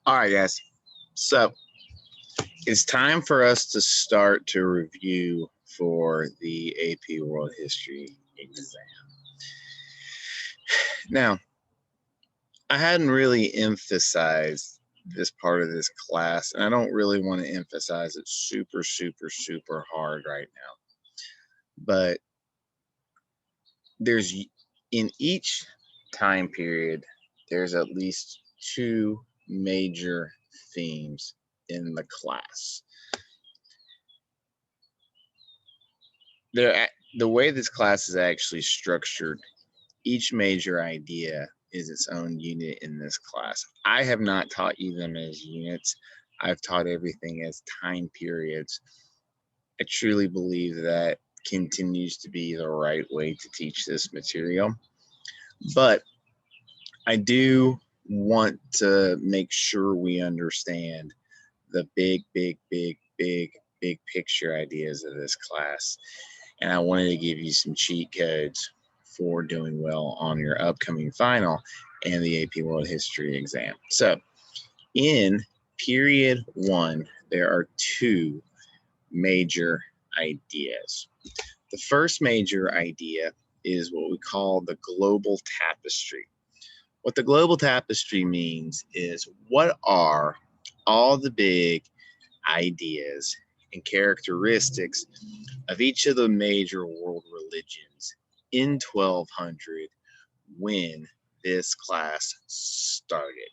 All right, guys. So it's time for us to start to review for the AP World History exam. Now, I hadn't really emphasized this part of this class, and I don't really want to emphasize it super hard right now. But there's in each time period, there's at least two major themes in the class. The way this class is actually structured, each major idea is its own unit in this class. I have not taught you them as units. I've taught everything as time periods. I truly believe that continues to be the right way to teach this material. But I do want to make sure we understand the big picture ideas of this class. And I wanted to give you some cheat codes for doing well on your upcoming final and the AP World History exam. So in period 1, there are two major ideas. The first major idea is what we call the Global Tapestry. What the Global Tapestry means is, what are all the big ideas and characteristics of each of the major world religions in 1200 when this class started.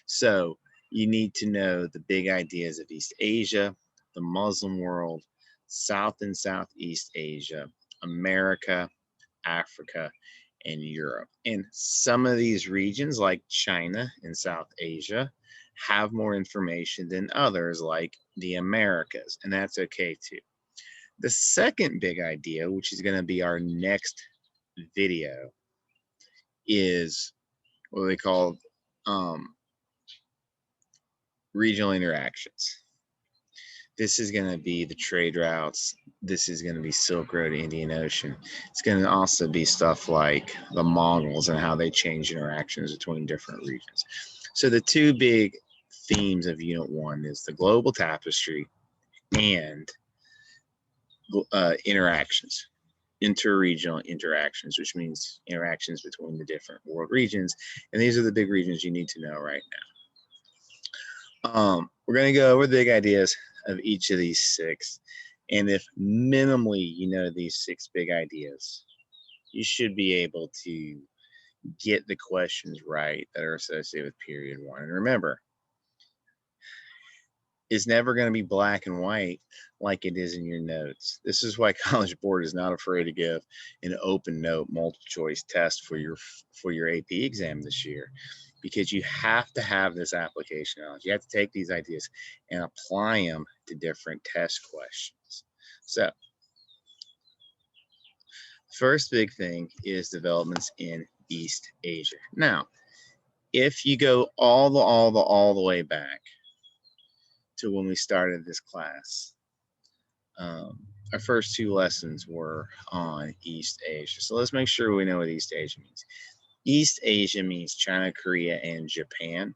So you need to know the big ideas of East Asia, the Muslim world, South and Southeast Asia, America, Africa, and Europe. And some of these regions, like China and South Asia, have more information than others, like the Americas, and that's okay too. The second big idea, which is going to be our next video, is what they call regional interactions. This is going to be the trade routes. This is going to be Silk Road, Indian Ocean. It's going to also be stuff like the Mongols and how they change interactions between different regions. So the two big themes of Unit 1 is the global tapestry and interactions, interregional interactions, which means interactions between the different world regions. And these are the big regions you need to know right now. We're going to go over the big ideas of each of these six. And if minimally you know these six big ideas, you should be able to get the questions right that are associated with period 1. And remember, it's never going to be black and white like it is in your notes. This is why College Board is not afraid to give an open note multiple choice test for your AP exam this year, because you have to have this application knowledge. You have to take these ideas and apply them to different test questions. So first big thing is developments in East Asia. Now, if you go all the way back to when we started this class, our first two lessons were on East Asia. So let's make sure we know what East Asia means. East Asia means China, Korea, and Japan.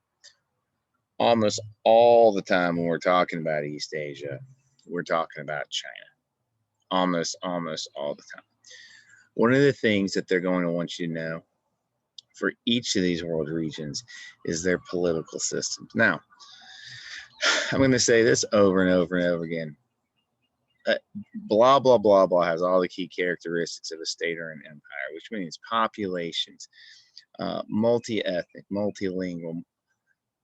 Almost all the time when we're talking about East Asia, we're talking about China. Almost all the time. One of the things that they're going to want you to know for each of these world regions is their political systems. Now, I'm going to say this over and over and over again. Blah, blah, blah, blah has all the key characteristics of a state or an empire, which means populations, multi-ethnic, multilingual,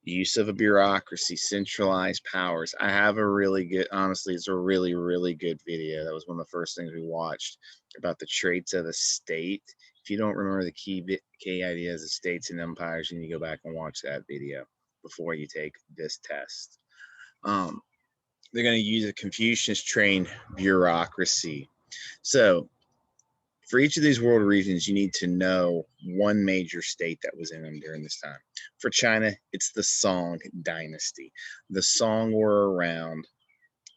use of a bureaucracy, centralized powers. I have a really good, honestly, it's a really good video. That was one of the first things we watched about the traits of a state. If you don't remember the key ideas of states and empires, you need to go back and watch that video before you take this test. They're going to use a Confucius-trained bureaucracy. So for each of these world regions, you need to know one major state that was in them during this time. For China, it's the Song dynasty. The Song were around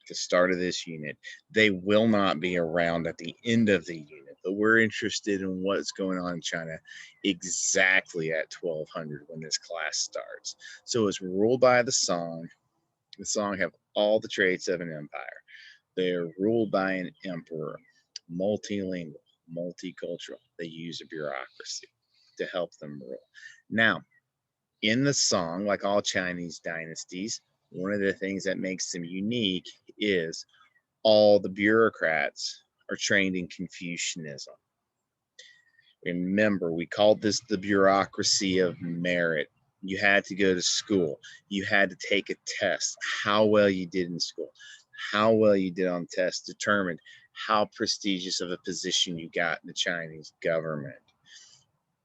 the start of this unit. They will not be around at the end of the unit, but we're interested in what's going on in China exactly at 1200 when this class starts. So it's ruled by the Song. The Song have all the traits of an empire. They're ruled by an emperor, multilingual, multicultural. They use a bureaucracy to help them rule. Now, in the Song, like all Chinese dynasties, one of the things that makes them unique is all the bureaucrats are trained in Confucianism. Remember, we called this the bureaucracy of merit. You had to go to school. You had to take a test. How well you did in school, how well you did on tests determined how prestigious of a position you got in the Chinese government.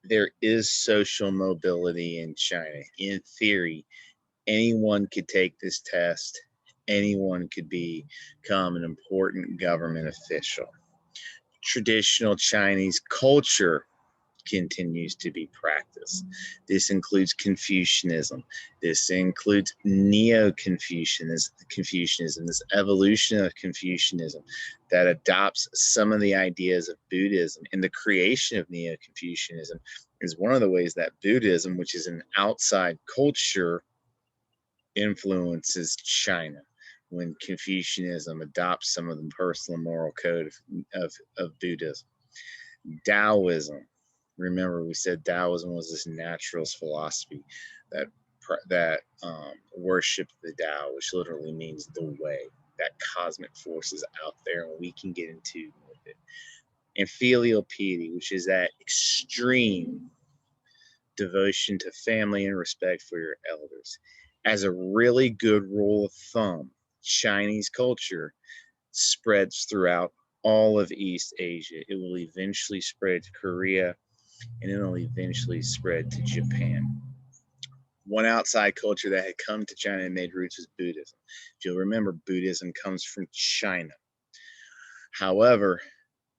There is social mobility in China. In theory, anyone could take this test. Anyone could become an important government official. Traditional Chinese culture continues to be practiced. This includes Confucianism. This includes Neo-Confucianism, this evolution of Confucianism that adopts some of the ideas of Buddhism. And the creation of Neo-Confucianism is one of the ways that Buddhism, which is an outside culture, influences China when Confucianism adopts some of the personal moral code of Buddhism. Taoism. Remember, we said Taoism was this naturalist philosophy that worshipped the Tao, which literally means the way, that cosmic force is out there and we can get in tune with it. And filial piety, which is that extreme devotion to family and respect for your elders. As a really good rule of thumb, Chinese culture spreads throughout all of East Asia. It will eventually spread to Korea, and it will eventually spread to Japan. One outside culture that had come to China and made roots was Buddhism. If you'll remember, Buddhism comes from China. However,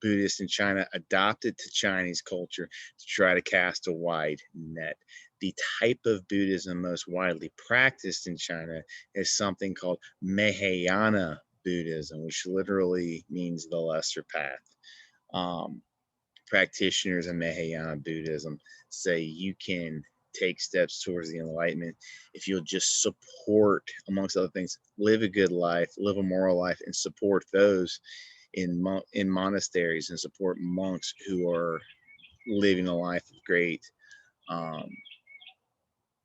Buddhists in China adopted to Chinese culture to try to cast a wide net. The type of Buddhism most widely practiced in China is something called Mahayana Buddhism, which literally means the lesser path. Practitioners of Mahayana Buddhism say you can take steps towards the enlightenment if you'll just support, amongst other things, live a good life, live a moral life, and support those in monasteries and support monks who are living a life of great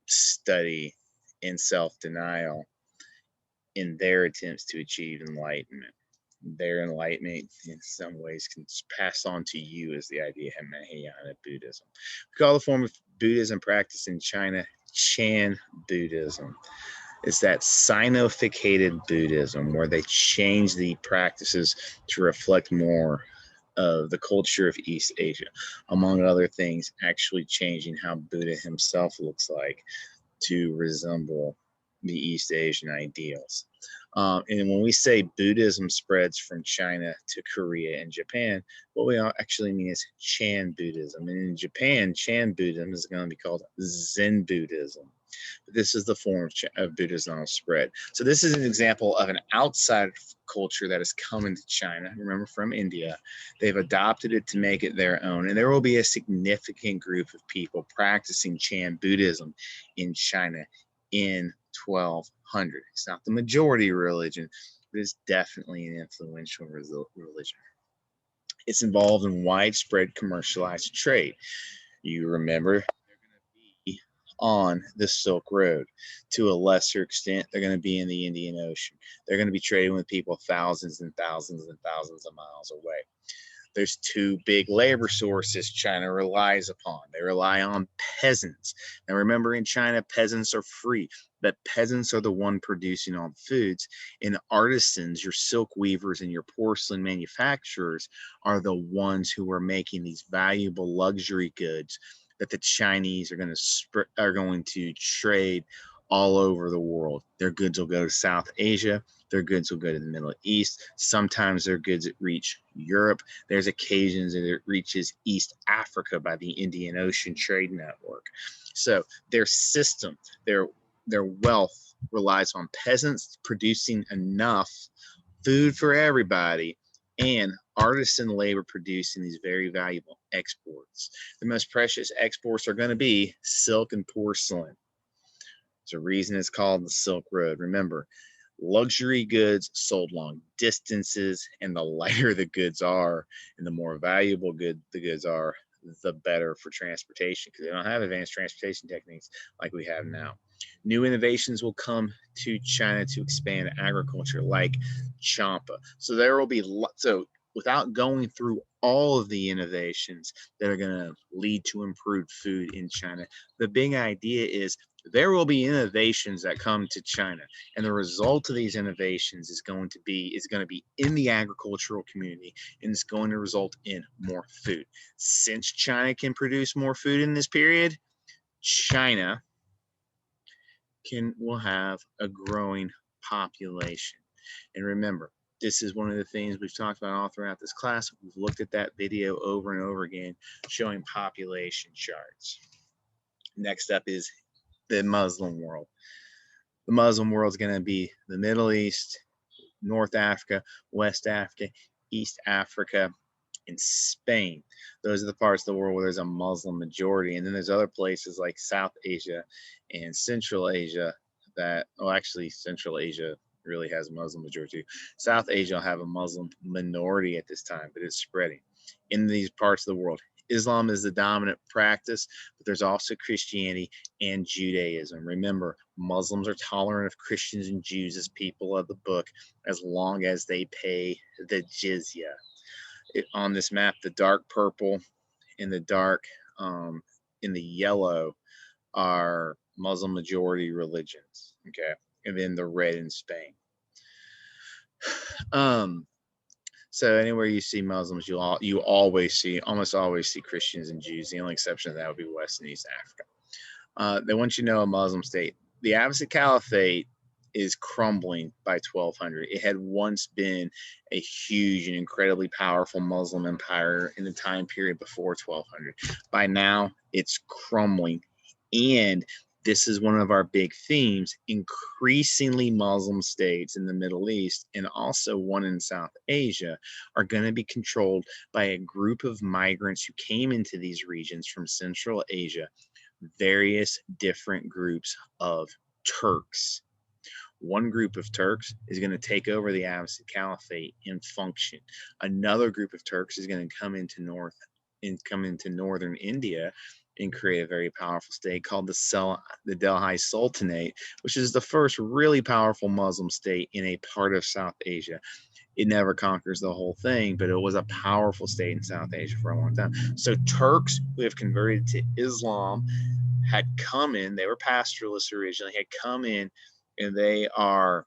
study and self-denial in their attempts to achieve enlightenment. Their enlightenment in some ways can pass on to you as the idea of Mahayana Buddhism. We call the form of Buddhism practiced in China Chan Buddhism. It's that sinificated Buddhism where they change the practices to reflect more of the culture of East Asia, among other things, actually changing how Buddha himself looks like to resemble the East Asian ideals. And when we say Buddhism spreads from China to Korea and Japan, what we actually mean is Chan Buddhism. And in Japan, Chan Buddhism is going to be called Zen Buddhism. This is the form of Buddhism spread. So this is an example of an outside culture that has come into China, remember, from India. They've adopted it to make it their own. And there will be a significant group of people practicing Chan Buddhism in China in 1200. It's not the majority religion, but it's definitely an influential religion. It's involved in widespread commercialized trade. You remember, they're going to be on the Silk Road. To a lesser extent, they're going to be in the Indian Ocean. They're going to be trading with people thousands and thousands and thousands of miles away. There's two big labor sources China relies upon. They rely on peasants. Now remember, in China, peasants are free, but peasants are the one producing all the foods. And artisans, your silk weavers and your porcelain manufacturers, are the ones who are making these valuable luxury goods that the Chinese are going to trade all over the world. Their goods will go to South Asia. Their goods will go to the Middle East. Sometimes their goods reach Europe. There's occasions that it reaches East Africa by the Indian Ocean Trade Network. So their system, their wealth relies on peasants producing enough food for everybody, and artisan labor producing these very valuable exports. The most precious exports are going to be silk and porcelain. There's a reason it's called the Silk Road. Remember, luxury goods sold long distances, and the lighter the goods are and the more valuable the goods are, the better for transportation, because they don't have advanced transportation techniques like we have now. New innovations will come to China to expand agriculture, like champa. So there will be so without going through all of the innovations that are going to lead to improved food in China, the big idea is there will be innovations that come to China, and the result of these innovations is going to be in the agricultural community, and it's going to result in more food. Since China can produce more food in this period, China will have a growing population. And remember, this is one of the things we've talked about all throughout this class. We've looked at that video over and over again, showing population charts. Next up is the Muslim world. The Muslim world is going to be the Middle East, North Africa, West Africa, East Africa, and Spain. Those are the parts of the world where there's a Muslim majority. And then there's other places like South Asia and Central Asia that, well, actually, Central Asia really has a Muslim majority. South Asia will have a Muslim minority at this time, but it's spreading. In these parts of the world, Islam is the dominant practice, but there's also Christianity and Judaism. Remember, Muslims are tolerant of Christians and Jews as people of the book as long as they pay the jizya. On this map, the dark purple and the dark in the yellow are Muslim majority religions, okay, and then the red in Spain. So anywhere you see Muslims, you almost always see Christians and Jews. The only exception to that would be West and East Africa. They want you to know a Muslim state. The Abbasid Caliphate is crumbling by 1200. It had once been a huge and incredibly powerful Muslim empire in the time period before 1200. By now, it's crumbling, and this is one of our big themes. Increasingly Muslim states in the Middle East and also one in South Asia are going to be controlled by a group of migrants who came into these regions from Central Asia, various different groups of Turks. One group of Turks is going to take over the Abbasid Caliphate and function. Another group of Turks is going to come into northern India and create a very powerful state called the Delhi Sultanate, which is the first really powerful Muslim state in a part of South Asia. It never conquers the whole thing, but it was a powerful state in South Asia for a long time. So Turks who have converted to Islam had come in, they were pastoralists originally, had come in, and they are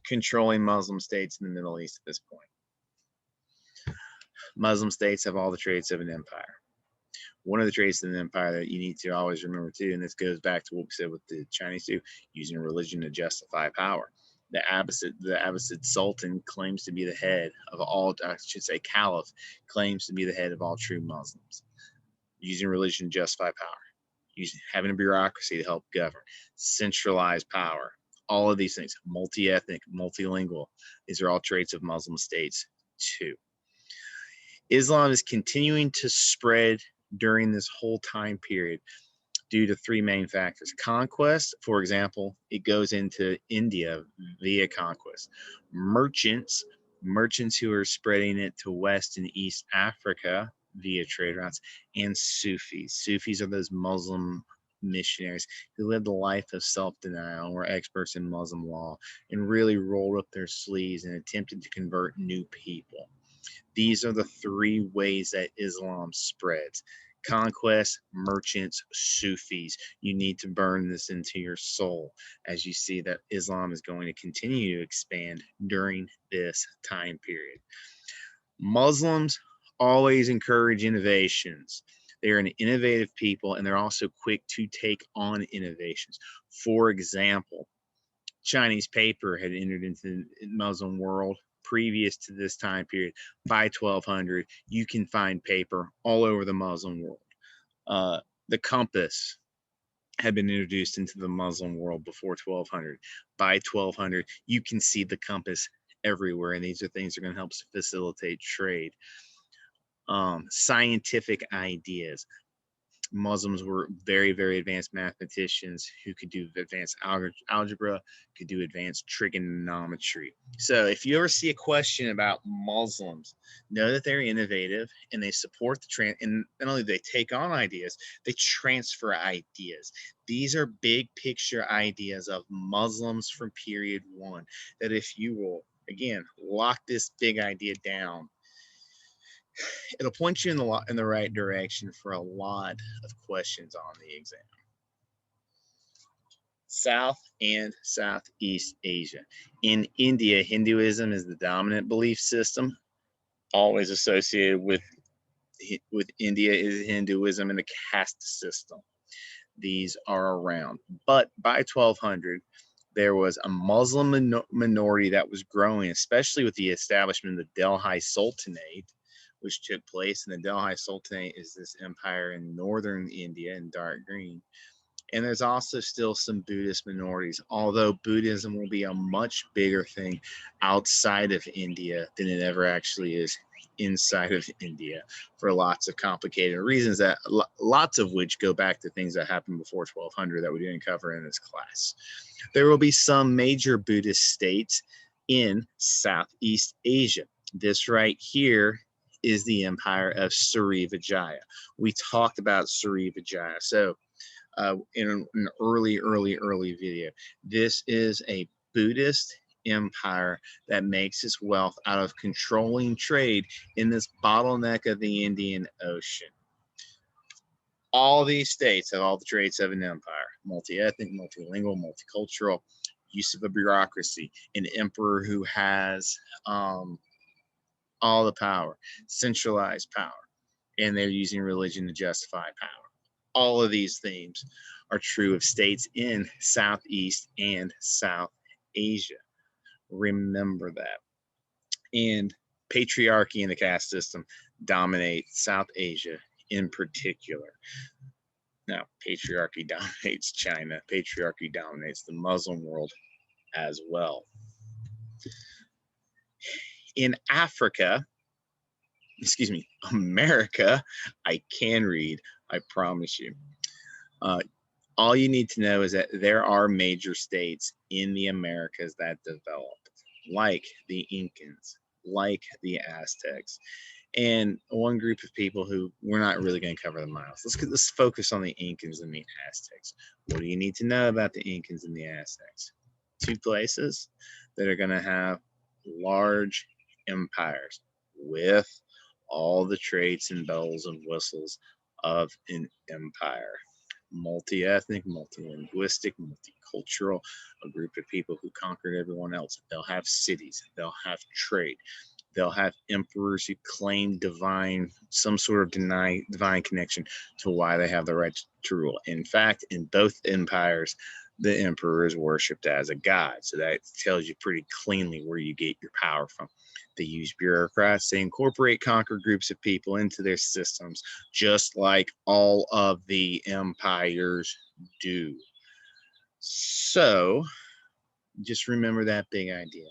controlling Muslim states in the Middle East at this point. Muslim states have all the traits of an empire. One of the traits of an empire that you need to always remember too, and this goes back to what we said with the Chinese too, using religion to justify power. The Abbasid Sultan claims to be the head of all, I should say Caliph, claims to be the head of all true Muslims. Using religion to justify power. Having a bureaucracy to help govern, centralized power, all of these things, multi-ethnic, multilingual, these are all traits of Muslim states too. Islam is continuing to spread during this whole time period due to three main factors. Conquest, for example, it goes into India via conquest. Merchants who are spreading it to West and East Africa via trade routes, and Sufis. Sufis are those Muslim missionaries who lived a life of self-denial, were experts in Muslim law, and really rolled up their sleeves and attempted to convert new people. These are the three ways that Islam spreads. Conquest, merchants, Sufis. You need to burn this into your soul as you see that Islam is going to continue to expand during this time period. Muslims always encourage innovations. They are an innovative people, and they're also quick to take on innovations. For example, Chinese paper had entered into the Muslim world previous to this time period. By 1200, you can find paper all over the Muslim world. The compass had been introduced into the Muslim world before 1200. By 1200, you can see the compass everywhere, and these are things that are going to help facilitate trade. Scientific ideas. Muslims were very, very advanced mathematicians who could do advanced algebra, could do advanced trigonometry. So if you ever see a question about Muslims, know that they're innovative and they support the and not only do they take on ideas, they transfer ideas. These are big picture ideas of Muslims from period one, that if you will, again, lock this big idea down, it'll point you in the right direction for a lot of questions on the exam. South and Southeast Asia. In India, Hinduism is the dominant belief system. Always associated with India is Hinduism and the caste system. These are around. But by 1200, there was a Muslim minority that was growing, especially with the establishment of the Delhi Sultanate, which took place. And the Delhi Sultanate is this empire in northern India in dark green. And there's also still some Buddhist minorities, although Buddhism will be a much bigger thing outside of India than it ever actually is inside of India, for lots of complicated reasons, that lots of which go back to things that happened before 1200 that we didn't cover in this class. There will be some major Buddhist states in Southeast Asia. This right here is the empire of Srivijaya. We talked about Srivijaya. So in an early video. This is a Buddhist empire that makes its wealth out of controlling trade in this bottleneck of the Indian Ocean. All these states have all the traits of an empire: multi-ethnic, multilingual, multicultural, use of a bureaucracy, an emperor who has all the power, centralized power, and they're using religion to justify power. All of these themes are true of states in Southeast and South Asia. Remember that. And patriarchy and the caste system dominate South Asia in particular. Now, patriarchy dominates China. Patriarchy dominates the Muslim world as well. In Africa, America, I can read, I promise you. All you need to know is that there are major states in the Americas that developed, like the Incans, like the Aztecs, and one group of people who we're not really going to cover the miles. Let's focus on the Incans and the Aztecs. What do you need to know about the Incans and the Aztecs? Two places that are going to have large empires with all the traits and bells and whistles of an empire. Multi-ethnic, multilinguistic, multicultural, a group of people who conquered everyone else. They'll have cities, they'll have trade, they'll have emperors who claim some sort of divine connection to why they have the right to rule. In fact, in both empires, the emperor is worshipped as a god. So that tells you pretty cleanly where you get your power from. They use bureaucrats. They incorporate conquered groups of people into their systems, just like all of the empires do. So just remember that big idea.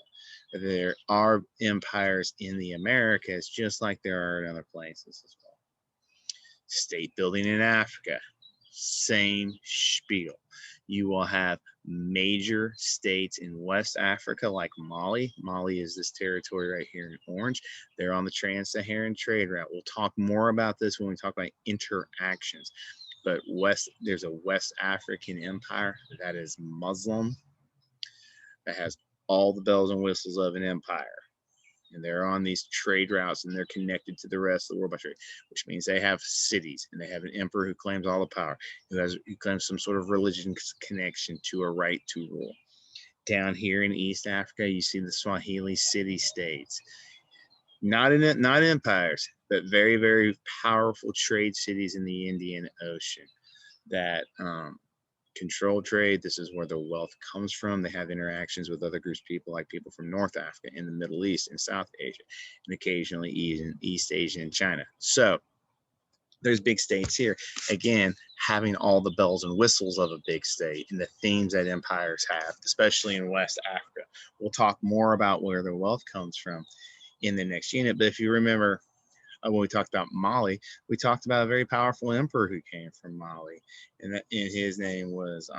There are empires in the Americas, just like there are in other places as well. State building in Africa, same spiel. You will have major states in West Africa like Mali. Mali is this territory right here in orange. They're on the trans-Saharan trade route. We'll talk more about this when we talk about interactions. But there's a West African empire that is Muslim, that has all the bells and whistles of an empire. And they're on these trade routes, and they're connected to the rest of the world by trade, which means they have cities, and they have an emperor who claims all the power, who claims some sort of religion connection to a right to rule. Down here in East Africa, you see the Swahili city-states. Not empires, but very, very powerful trade cities in the Indian Ocean that control trade. This is where the wealth comes from. They have interactions with other groups of people, like people from North Africa, in the Middle East, and South Asia, and occasionally East Asia and China. So there's big states here. Again, having all the bells and whistles of a big state and the themes that empires have, especially in West Africa. We'll talk more about where their wealth comes from in the next unit. But if you remember, when we talked about Mali, we talked about a very powerful emperor who came from Mali, and his name was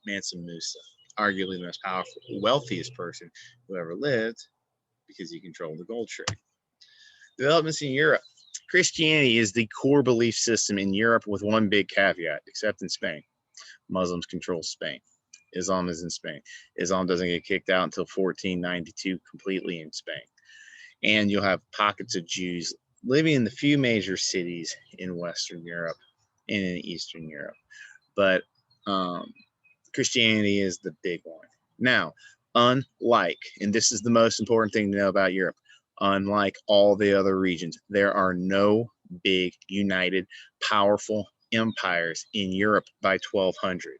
Mansa Musa, arguably the most powerful, wealthiest person who ever lived because he controlled the gold trade. Developments in Europe. Christianity is the core belief system in Europe with one big caveat, except in Spain. Muslims control Spain. Islam is in Spain. Islam doesn't get kicked out until 1492 completely in Spain. And you'll have pockets of Jews living in the few major cities in Western Europe and in Eastern Europe. But Christianity is the big one. Now, unlike, and this is the most important thing to know about Europe, unlike all the other regions, there are no big, united, powerful empires in Europe by 1200.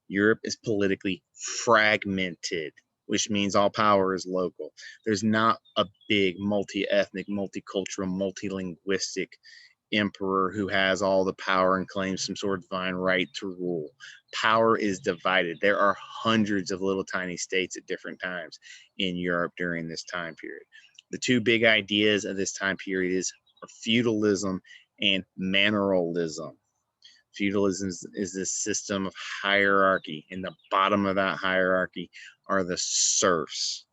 Europe is politically fragmented, which means all power is local. There's not a big multi-ethnic, multicultural, multilinguistic emperor who has all the power and claims some sort of divine right to rule. Power is divided. There are hundreds of little tiny states at different times in Europe during this time period. The two big ideas of this time period are feudalism and manorialism. Feudalism is this system of hierarchy. In the bottom of that hierarchy are the serfs,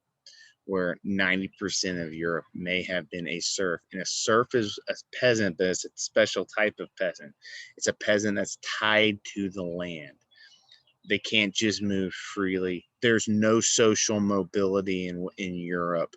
where 90% of Europe may have been a serf. And a serf is a peasant, but it's a special type of peasant. It's a peasant that's tied to the land. They can't just move freely. There's no social mobility in Europe.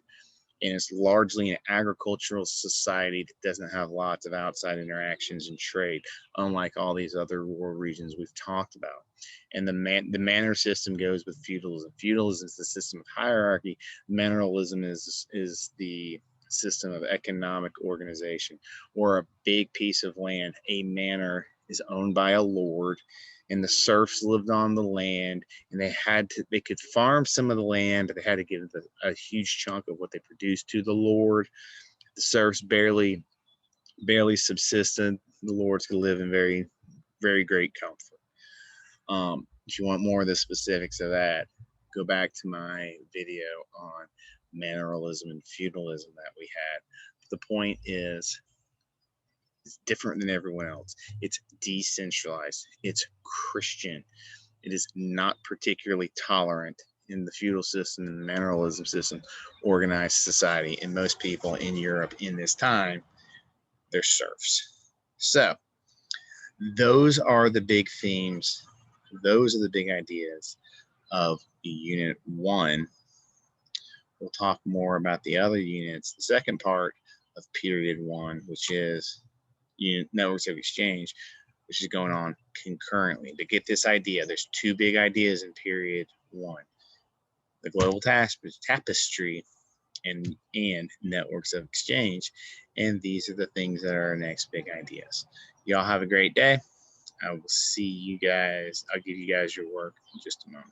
And it's largely an agricultural society that doesn't have lots of outside interactions and trade, unlike all these other world regions we've talked about. And the manor system goes with feudalism. Feudalism is the system of hierarchy. Manorialism is the system of economic organization, or a big piece of land. A manor is owned by a lord, and the serfs lived on the land, and they could farm some of the land, but they had to give a huge chunk of what they produced to the lord. The serfs barely subsisted. The lords could live in very, very great comfort. If you want more of the specifics of that, go back to my video on manorialism and feudalism that we had. But the point is, it's different than everyone else. It's decentralized. It's Christian. It is not particularly tolerant in the feudal system and the manorialism system, organized society. And most people in Europe in this time, they're serfs. So those are the big themes. Those are the big ideas of Unit 1. We'll talk more about the other units. The second part of Period 1, which is networks of exchange, which is going on concurrently. To get this idea, there's two big ideas in Period 1. The Global Tapestry and networks of exchange. And these are the things that are our next big ideas. Y'all have a great day. I will see you guys. I'll give you guys your work in just a moment.